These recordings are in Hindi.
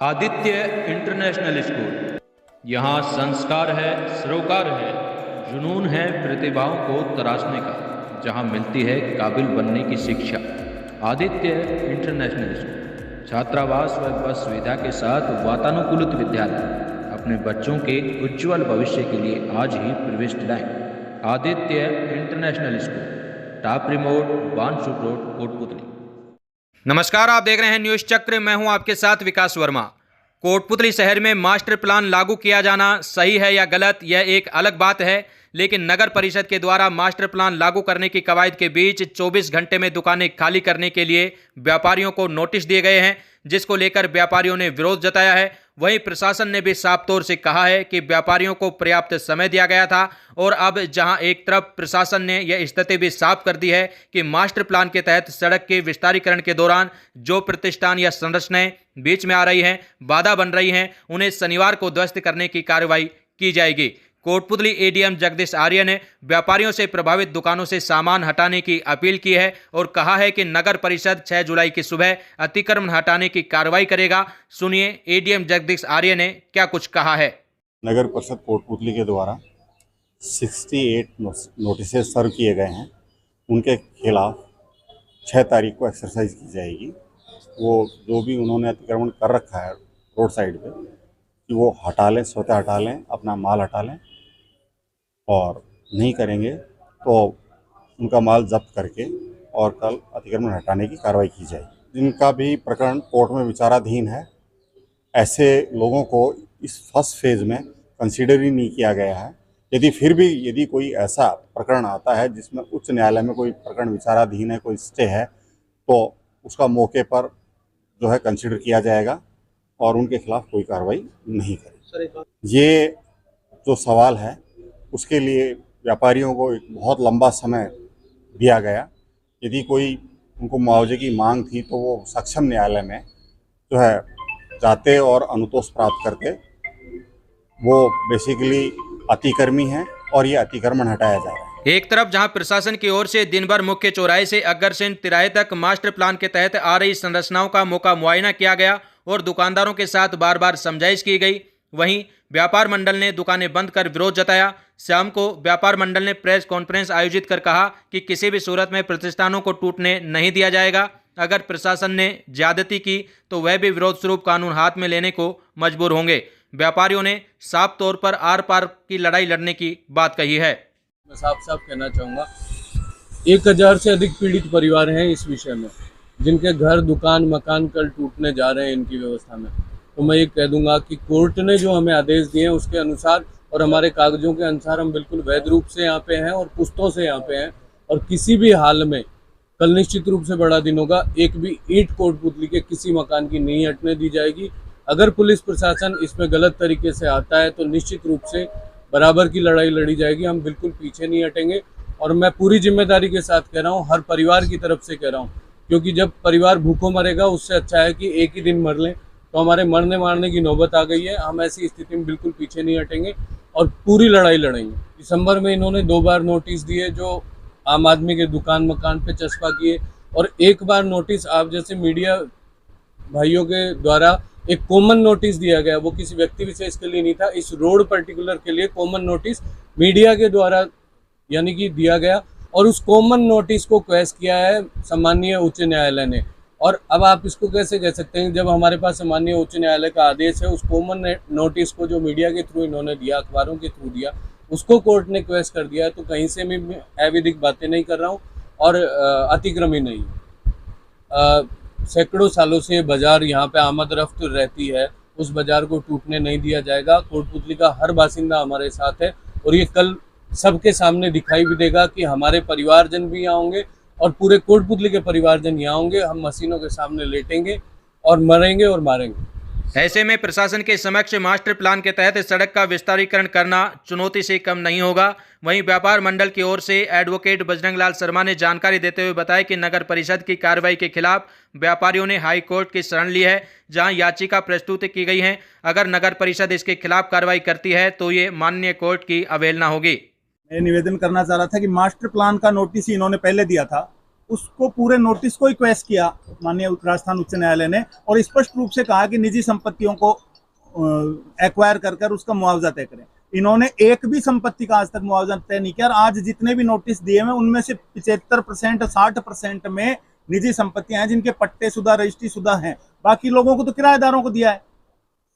Aditya international school. यहाँ संस्कार है, सरोकार है, जुनून है प्रतिभाओं को तराशने का, जहाँ मिलती है काबिल बनने की शिक्षा। आदित्य इंटरनेशनल स्कूल छात्रावास व बस सुविधा के साथ वातानुकूलित विद्यालय। अपने बच्चों के उज्जवल भविष्य के लिए आज ही प्रवेश दिलाएं। आदित्य इंटरनेशनल स्कूल, टाप रिमोट, बानसूट रोड, कोटपुतली। नमस्कार, आप देख रहे हैं न्यूज चक्र। मैं हूं आपके साथ विकास वर्मा। कोटपुतली शहर में मास्टर प्लान लागू किया जाना सही है या गलत, यह एक अलग बात है, लेकिन नगर परिषद के द्वारा मास्टर प्लान लागू करने की कवायद के बीच 24 घंटे में दुकानें खाली करने के लिए व्यापारियों को नोटिस दिए गए हैं, जिसको लेकर व्यापारियों ने विरोध जताया है। वहीं प्रशासन ने भी साफ तौर से कहा है कि व्यापारियों को पर्याप्त समय दिया गया था और अब जहां एक तरफ प्रशासन ने यह स्थिति भी साफ कर दी है कि मास्टर प्लान के तहत सड़क के विस्तारीकरण के दौरान जो प्रतिष्ठान या संरचनाएं बीच में आ रही हैं, बाधा बन रही हैं, उन्हें शनिवार को ध्वस्त करने की कार्रवाई की जाएगी। कोटपुतली एडीएम जगदीश आर्य ने व्यापारियों से प्रभावित दुकानों से सामान हटाने की अपील की है और कहा है कि नगर परिषद 6 जुलाई की सुबह अतिक्रमण हटाने की कार्रवाई करेगा। सुनिए एडीएम जगदीश आर्य ने क्या कुछ कहा है। नगर परिषद कोटपुतली के द्वारा 68 नोटिसेस सर्व किए गए हैं। उनके खिलाफ 6 तारीख को एक्सरसाइज की जाएगी। वो जो भी उन्होंने अतिक्रमण कर रखा है रोड साइड पे, कि वो हटा लें, स्वतः हटा लें, अपना माल हटा लें, और नहीं करेंगे तो उनका माल जब्त करके और कल अतिक्रमण हटाने की कार्रवाई की जाएगी। जिनका भी प्रकरण कोर्ट में विचाराधीन है, ऐसे लोगों को इस फर्स्ट फेज में कंसीडर ही नहीं किया गया है। यदि कोई ऐसा प्रकरण आता है जिसमें उच्च न्यायालय में कोई प्रकरण विचाराधीन है, कोई स्टे है, तो उसका मौके पर जो है कंसीडर किया जाएगा और उनके खिलाफ कोई कार्रवाई नहीं करेगी। ये जो सवाल है उसके लिए व्यापारियों को एक बहुत लंबा समय दिया गया। यदि कोई उनको मुआवजे की मांग थी तो वो सक्षम न्यायालय में जो है जाते और अनुतोष प्राप्त करते। वो बेसिकली अतिक्रमी हैं और ये अतिक्रमण हटाया जा रहा है। एक तरफ जहां प्रशासन की ओर से दिन भर मुख्य चौराहे से अग्रसेन तिराहे तक मास्टर प्लान के तहत आ रही संरचनाओं का मौका मुआयना किया गया और दुकानदारों के साथ बार बार समझाइश की गई, वहीं व्यापार मंडल ने दुकानें बंद कर विरोध जताया। शाम को व्यापार मंडल ने प्रेस कॉन्फ्रेंस आयोजित कर कहा कि किसी भी सूरत में प्रतिष्ठानों को टूटने नहीं दिया जाएगा। अगर प्रशासन ने ज्यादती की तो वह भी विरोध स्वरूप कानून हाथ में लेने को मजबूर होंगे। व्यापारियों ने साफ तौर पर आर पार की लड़ाई लड़ने की बात कही है। मैं साफ कहना चाहूँगा, 1000 से अधिक पीड़ित परिवार हैं इस विषय में, जिनके घर, दुकान, मकान कल टूटने जा रहे हैं इनकी व्यवस्था में। तो मैं ये कह दूंगा कि कोर्ट ने जो हमें आदेश दिए हैं उसके अनुसार और हमारे कागजों के अनुसार हम बिल्कुल वैध रूप से यहाँ पे हैं और पुश्तों से यहाँ पे हैं, और किसी भी हाल में कल निश्चित रूप से बड़ा दिन होगा। एक भी ईंट कोटपुतली के किसी मकान की नहीं हटने दी जाएगी। अगर पुलिस प्रशासन इसमें गलत तरीके से आता है तो निश्चित रूप से बराबर की लड़ाई लड़ी जाएगी। हम बिल्कुल पीछे नहीं हटेंगे और मैं पूरी जिम्मेदारी के साथ कह रहा हूँ, हर परिवार की तरफ से कह रहा हूँ, क्योंकि जब परिवार भूखों मरेगा उससे अच्छा है कि एक ही दिन मर लें। तो हमारे मरने मारने की नौबत आ गई है। हम ऐसी स्थिति में बिल्कुल पीछे नहीं हटेंगे और पूरी लड़ाई लड़ेंगे। दिसंबर में इन्होंने 2 बार नोटिस दिए जो आम आदमी के दुकान मकान पे चस्पा किए, और एक बार नोटिस आप जैसे मीडिया भाइयों के द्वारा एक कॉमन नोटिस दिया गया, वो किसी व्यक्ति विशेष के लिए नहीं था, इस रोड पर्टिकुलर के लिए कॉमन नोटिस मीडिया के द्वारा यानी कि दिया गया, और उस कॉमन नोटिस को क्वेश किया है सम्मानीय उच्च न्यायालय ने। और अब आप इसको कैसे कह सकते हैं, जब हमारे पास सम्मानीय उच्च न्यायालय का आदेश है, उस कॉमन नोटिस को जो मीडिया के थ्रू इन्होंने दिया, अखबारों के थ्रू दिया, उसको कोर्ट ने क्वेश कर दिया है। तो कहीं से मैं अवैधिक बातें नहीं कर रहा हूँ और अतिक्रमी नहीं। सैकड़ों सालों से बाजार यहाँ पे आमद रफ्त रहती है, उस बाजार को टूटने नहीं दिया जाएगा। कोटपुतली का हर बासिंदा हमारे साथ है और ये कल सबके सामने दिखाई भी देगा कि हमारे परिवारजन भी यहाँ होंगे और पूरे कोटपुतली के परिवारजन यहाँ होंगे। हम मशीनों के सामने लेटेंगे और मरेंगे और मारेंगे। ऐसे में प्रशासन के समक्ष मास्टर प्लान के तहत सड़क का विस्तारीकरण करना चुनौती से कम नहीं होगा। वहीं व्यापार मंडल की ओर से एडवोकेट बजरंग लाल शर्मा ने जानकारी देते हुए बताया कि नगर परिषद की कार्रवाई के खिलाफ व्यापारियों ने हाई कोर्ट की शरण ली है, जहां याचिका प्रस्तुत की गई है। अगर नगर परिषद इसके खिलाफ कार्रवाई करती है तो ये माननीय कोर्ट की अवहेलना होगी। मैं निवेदन करना चाह रहा था कि मास्टर प्लान का नोटिस इन्होंने पहले दिया था उसको पूरे नोटिस को ही क्वेश किया माननीय राजस्थान उच्च न्यायालय ने, और स्पष्ट रूप से कहा कि निजी संपत्तियों को एक्वायर कर उसका मुआवजा तय करें। इन्होंने एक भी संपत्ति का आज तक मुआवजा तय नहीं किया। और आज जितने भी नोटिस दिए हैं उनमें से 75% 60% में निजी संपत्तियां हैं जिनके पट्टे शुदा रजिस्ट्री शुदा हैं। बाकी लोगों को तो किराएदारों को दिया है,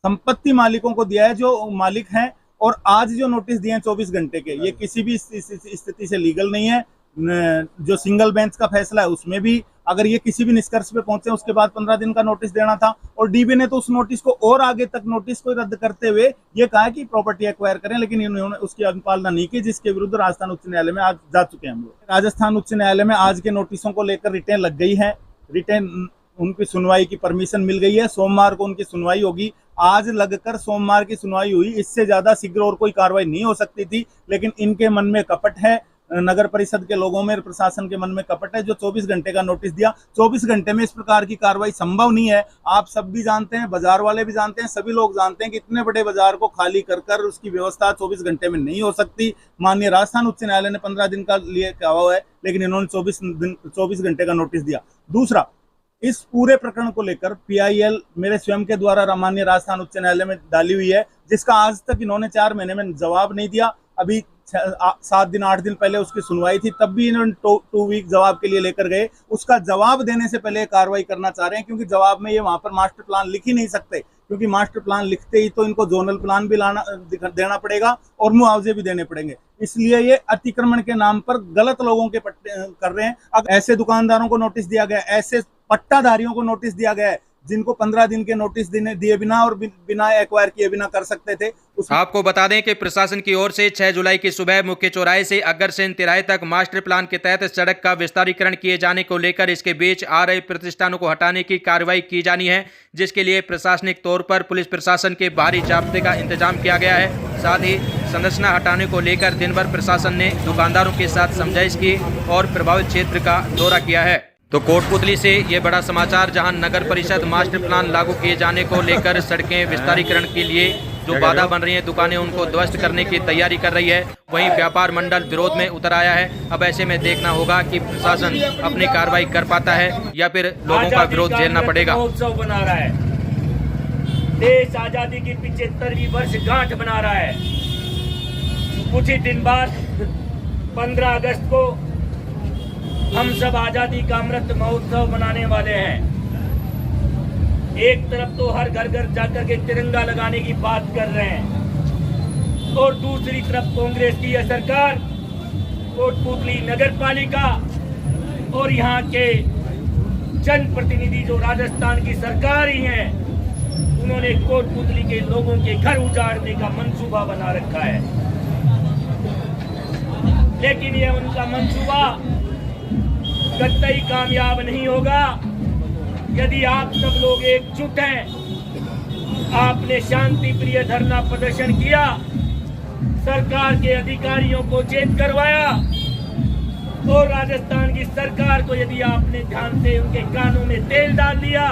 संपत्ति मालिकों को दिया है जो मालिक हैं। और आज जो नोटिस दिए हैं 24 घंटे के, ये किसी भी स्थिति से लीगल नहीं है। जो सिंगल बेंच का फैसला है उसमें भी अगर ये किसी भी निष्कर्ष पे पहुंचे उसके बाद 15 दिन का नोटिस देना था। और डीबी ने तो उस नोटिस को और आगे तक नोटिस को रद्द करते हुए ये कहा कि प्रॉपर्टी एक्वायर करें, लेकिन इन्होंने उसकी अनुपालना नहीं की, जिसके विरुद्ध राजस्थान उच्च न्यायालय में आज जा चुके हैं हम लोग। राजस्थान उच्च न्यायालय में आज के नोटिसों को लेकर रिटेन लग गई है, रिटेन उनकी सुनवाई की परमिशन मिल गई है। सोमवार को उनकी सुनवाई होगी। आज लगकर सोमवार की सुनवाई हुई, इससे ज्यादा शीघ्र और कोई कार्रवाई नहीं हो सकती थी, लेकिन इनके मन में कपट है, नगर परिषद के लोगों में, प्रशासन के मन में कपट है। जो 24 घंटे का नोटिस दिया, 24 घंटे में इस प्रकार की कार्रवाई संभव नहीं है। आप सब भी जानते हैं, बाजार वाले भी जानते हैं, सभी लोग जानते हैं कि इतने बड़े बाजार को खाली कर उसकी व्यवस्था 24 घंटे में नहीं हो सकती। माननीय राजस्थान उच्च न्यायालय ने 15 दिन का लिए कहा हुआ है, लेकिन इन्होंने 24 घंटे का नोटिस दिया। दूसरा, इस पूरे प्रकरण को लेकर PIL मेरे स्वयं के द्वारा माननीय राजस्थान उच्च न्यायालय में डाली हुई है, जिसका आज तक इन्होंने 4 महीने में जवाब नहीं दिया। अभी 7 दिन 8 दिन पहले उसकी सुनवाई थी, तब भी इन्होंने 2 वीक जवाब के लिए लेकर गए। उसका जवाब देने से पहले कार्रवाई करना चाह रहे हैं, क्योंकि जवाब में ये वहां पर मास्टर प्लान लिख ही नहीं सकते, क्योंकि मास्टर प्लान लिखते ही तो इनको जोनल प्लान भी देना पड़ेगा और मुआवजे भी देने पड़ेंगे। इसलिए ये अतिक्रमण के नाम पर गलत लोगों के पट्टे कर रहे हैं। अब ऐसे दुकानदारों को नोटिस दिया गया, ऐसे पट्टाधारियों को नोटिस दिया गया है जिनको 15 दिन के नोटिस दिए बिना और बिना एक्वायर किए बिना कर सकते थे। आपको बता दें कि प्रशासन की ओर से 6 जुलाई की सुबह मुख्य चौराहे से अग्रसेन तिराहे तक मास्टर प्लान के तहत सड़क का विस्तारीकरण किए जाने को लेकर इसके बीच आ रहे प्रतिष्ठानों को हटाने की कार्रवाई की जानी है, जिसके लिए प्रशासनिक तौर पर पुलिस प्रशासन के भारी जाब्ते का इंतजाम किया गया है। साथ ही संरचना हटाने को लेकर दिन भर प्रशासन ने दुकानदारों के साथ समझाइश की और प्रभावित क्षेत्र का दौरा किया है। तो कोटपुतली से ये बड़ा समाचार, जहां नगर परिषद मास्टर प्लान लागू किए जाने को लेकर सड़कें विस्तारीकरण के लिए जो बाधा बन रही हैं, दुकानें उनको ध्वस्त करने की तैयारी कर रही है, वहीं व्यापार मंडल विरोध में उतर आया है। अब ऐसे में देखना होगा कि प्रशासन अपनी कार्रवाई कर पाता है या फिर लोगों का विरोध झेलना पड़ेगा। महोत्सव बना रहा है, देश आजादी की 75वीं वर्षगांठ बना रहा है। कुछ ही दिन बाद 15 अगस्त को हम सब आजादी का अमृत महोत्सव मनाने वाले हैं। एक तरफ तो हर घर घर जाकर के तिरंगा लगाने की बात कर रहे हैं, और दूसरी तरफ कांग्रेस की यह सरकार, कोटपुतली नगर पालिका और यहाँ के जनप्रतिनिधि जो राजस्थान की सरकार ही है, उन्होंने कोटपुतली के लोगों के घर उजाड़ने का मंसूबा बना रखा है। लेकिन यह उनका मंसूबा कतई कामयाब नहीं होगा यदि आप सब लोग एकजुट हैं। आपने शांति प्रिय धरना प्रदर्शन किया, सरकार के अधिकारियों को चेत करवाया, और राजस्थान की सरकार को यदि आपने ध्यान से उनके कानों में तेल डाल दिया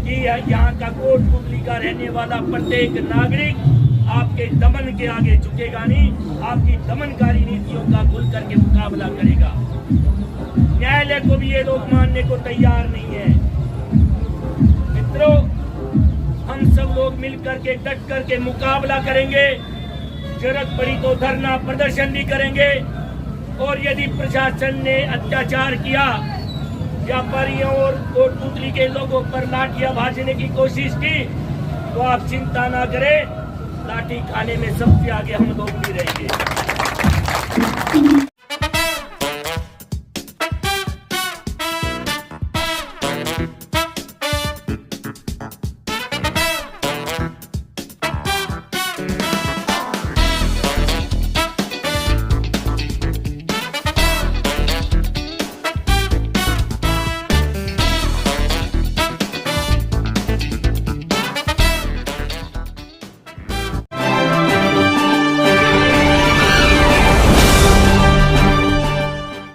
कि यहाँ का कोटपुतली का रहने वाला प्रत्येक नागरिक आपके दमन के आगे झुकेगा नहीं, आपकी दमनकारी नीतियों का खुल करके मुकाबला करेगा। न्यायालय को भी ये लोग मानने को तैयार नहीं है। मित्रों, हम सब लोग मिलकर के डट करके मुकाबला करेंगे, जरूरत पड़ी तो धरना प्रदर्शन भी करेंगे, और यदि प्रशासन ने अत्याचार किया, व्यापारियों और कोटपुतली के लोगों पर लाठियां भाजने की कोशिश की, तो आप चिंता ना करें, लाठी खाने में सबसे आगे हम लोग भी रहेंगे।